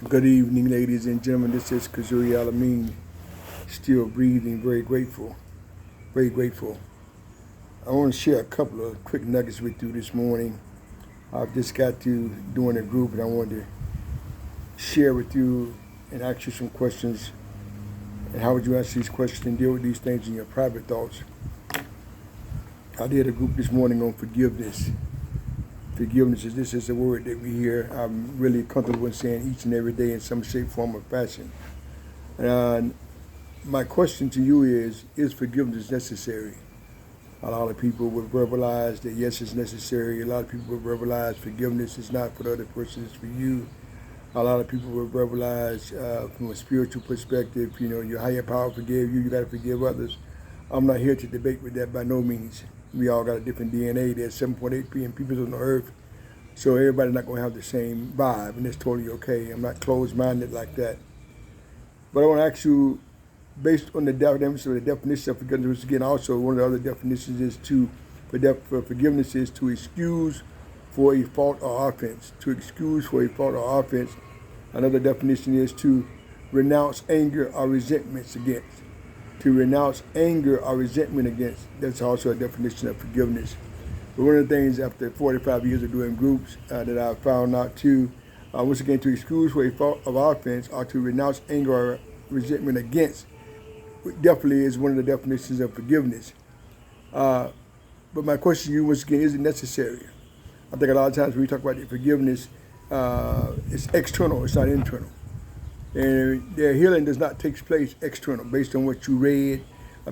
Good evening, ladies and gentlemen. This is Kazuri Alameen, still breathing, very grateful, very grateful. I want to share a couple of quick nuggets with you this morning. I've just got to doing a group and I wanted to share with you and ask you some questions and how would you answer these questions and deal with these things in your private thoughts. I did a group this morning on forgiveness. Forgiveness is a word that we hear. I'm really comfortable in saying each and every day in some shape, form, or fashion. And my question to you is forgiveness necessary? A lot of people will verbalize that yes, it's necessary. A lot of people will verbalize forgiveness is not for the other person, it's for you. A lot of people will verbalize from a spiritual perspective, your higher power forgave you, you got to forgive others. I'm not here to debate with that by no means. We all got a different DNA. There's 7.8 billion people on the earth, so everybody's not going to have the same vibe, and it's totally okay. I'm not closed-minded like that. But I want to ask you, based on the definition of forgiveness, which again also one of the other definitions is for forgiveness is to excuse for a fault or offense. To excuse for a fault or offense. Another definition is to renounce anger or resentments against. To renounce anger or resentment against. That's also a definition of forgiveness. But one of the things after 45 years of doing groups that I found out too, once again, to excuse for a fault of offense or to renounce anger or resentment against, definitely is one of the definitions of forgiveness. But my question to you once again, is it necessary? I think a lot of times when we talk about the forgiveness, it's external, it's not internal. And their healing does not take place external, based on what you read,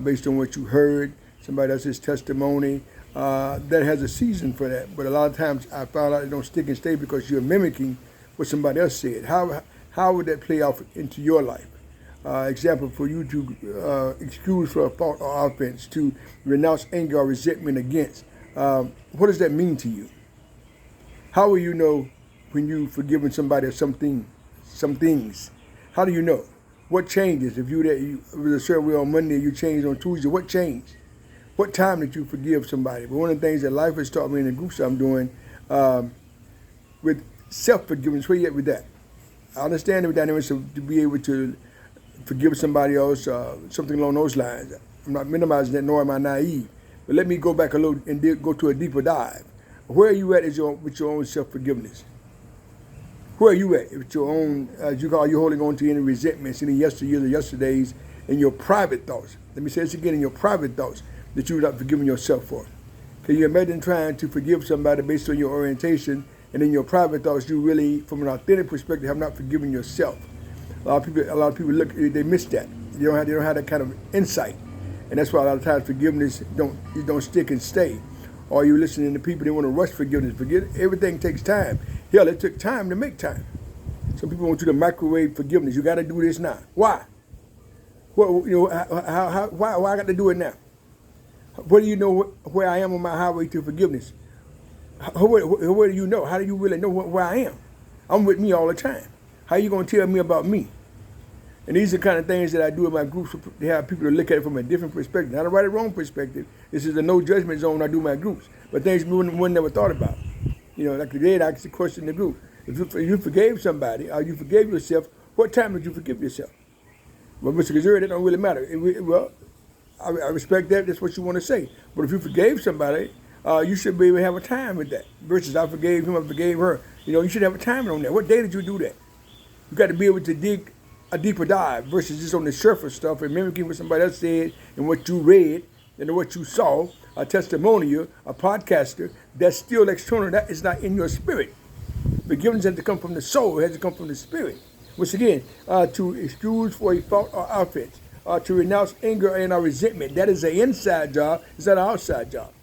based on what you heard, somebody else's testimony. That has a season for that. But a lot of times I found out it don't stick and stay because you're mimicking what somebody else said. How would that play out into your life? Example, for you to excuse for a fault or offense, to renounce anger or resentment against. What does that mean to you? How will you know when you've forgiven somebody or some things? How do you know? What changes? If you was a certain way on Monday, you changed on Tuesday, what changed? What time did you forgive somebody? But one of the things that life has taught me in the groups I'm doing with self-forgiveness, where you at with that? I understand the dynamics to be able to forgive somebody else, something along those lines. I'm not minimizing that, nor am I naive. But let me go back a little and go to a deeper dive. Where are you at with your own self-forgiveness? Where are you at with your own, are you holding on to any resentments, any yesteryears or yesterdays in your private thoughts? Let me say this again, in your private thoughts that you're not forgiving yourself for. Can you imagine trying to forgive somebody based on your orientation, and in your private thoughts, you really, from an authentic perspective, have not forgiven yourself? A lot of people look, they miss that. They don't have that kind of insight, and that's why a lot of times forgiveness don't stick and stay. Or you listening to people, they want to rush forgiveness. Everything takes time. Hell, it took time to make time. Some people want you to microwave forgiveness. You got to do this now. Why? Well, why I got to do it now? What do you know where I am on my highway to forgiveness? Where do you know? How do you really know where I am? I'm with me all the time. How are you going to tell me about me? And these are the kind of things that I do in my groups to have people to look at it from a different perspective. Not a right or wrong perspective. This is a no judgment zone I do my groups. But things one never thought about. Like today I asked the question in the group. If you forgave somebody or you forgave yourself, what time did you forgive yourself? Well, Mr. Kazuri, that don't really matter. I respect that. That's what you want to say. But if you forgave somebody, you should be able to have a time with that. Versus I forgave him, I forgave her. You should have a time on that. What day did you do that? You got to be able to dig a deeper dive versus just on the surface stuff and mimicking what somebody else said and what you read and what you saw, a testimonial, a podcaster. That's still external. That is not in your spirit. Forgiveness has to come from the soul. It has to come from the spirit. Once again, to excuse for a fault or offense. To renounce anger and resentment. That is an inside job. It's not an outside job.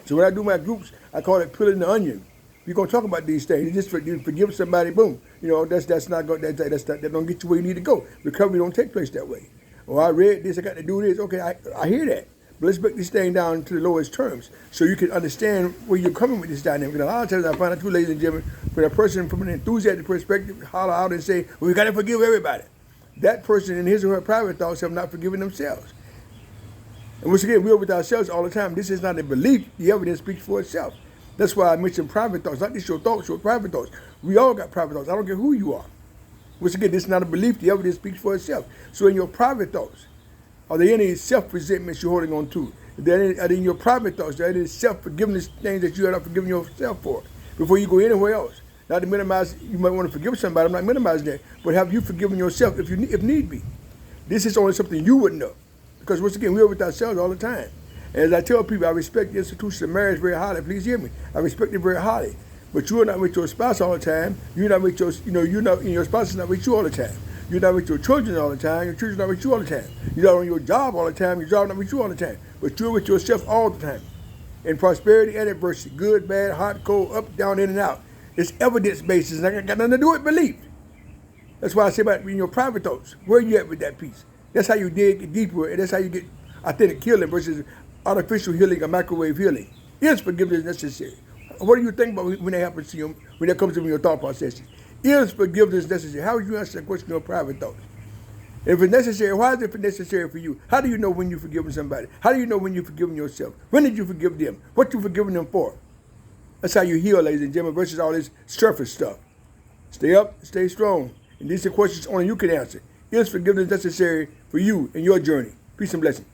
So when I do my groups, I call it peeling the onion. We're gonna talk about these things. You just forgive somebody, boom. That's not going. That don't get you where you need to go. Recovery don't take place that way. Oh, I read this. I got to do this. Okay, I hear that. But let's break this thing down to the lowest terms so you can understand where you're coming with this dynamic. And a lot of times I find out too, ladies and gentlemen, when a person from an enthusiastic perspective holler out and say, well, we got to forgive everybody. That person in his or her private thoughts have not forgiven themselves. And once again, we're with ourselves all the time. This is not a belief. The evidence speaks for itself. That's why I mentioned private thoughts. Not just your thoughts, your private thoughts. We all got private thoughts. I don't care who you are. Once again, this is not a belief. The evidence speaks for itself. So in your private thoughts, are there any self-resentments you're holding on to? Are there in your private thoughts, are there any self-forgiveness things that you are not forgiving yourself for before you go anywhere else? Not to minimize, you might want to forgive somebody. I'm not minimizing that. But have you forgiven yourself if need be? This is only something you would know. Because once again, we're with ourselves all the time. And as I tell people, I respect the institution of marriage very highly. Please hear me. I respect it very highly. But you are not with your spouse all the time. You're not with your, your spouse is not with you all the time. You're not with your children all the time. Your children are not with you all the time. You're not on your job all the time. Your job is not with you all the time. But you're with yourself all the time. In prosperity and adversity, good, bad, hot, cold, up, down, in, and out. It's evidence-based. It's not got nothing to do with belief. That's why I say about in your private thoughts, where you at with that peace? That's how you dig deeper, and that's how you get authentic healing versus artificial healing or microwave healing. Is forgiveness necessary? What do you think about when that happens to you, when that comes to your thought processes? Is forgiveness necessary? How would you answer that question in your private thoughts? If it's necessary, why is it necessary for you? How do you know when you're forgiving somebody? How do you know when you're forgiving yourself? When did you forgive them? What you forgiving them for? That's how you heal, ladies and gentlemen, versus all this surface stuff. Stay up, stay strong. And these are questions only you can answer. Is forgiveness necessary for you in your journey? Peace and blessings.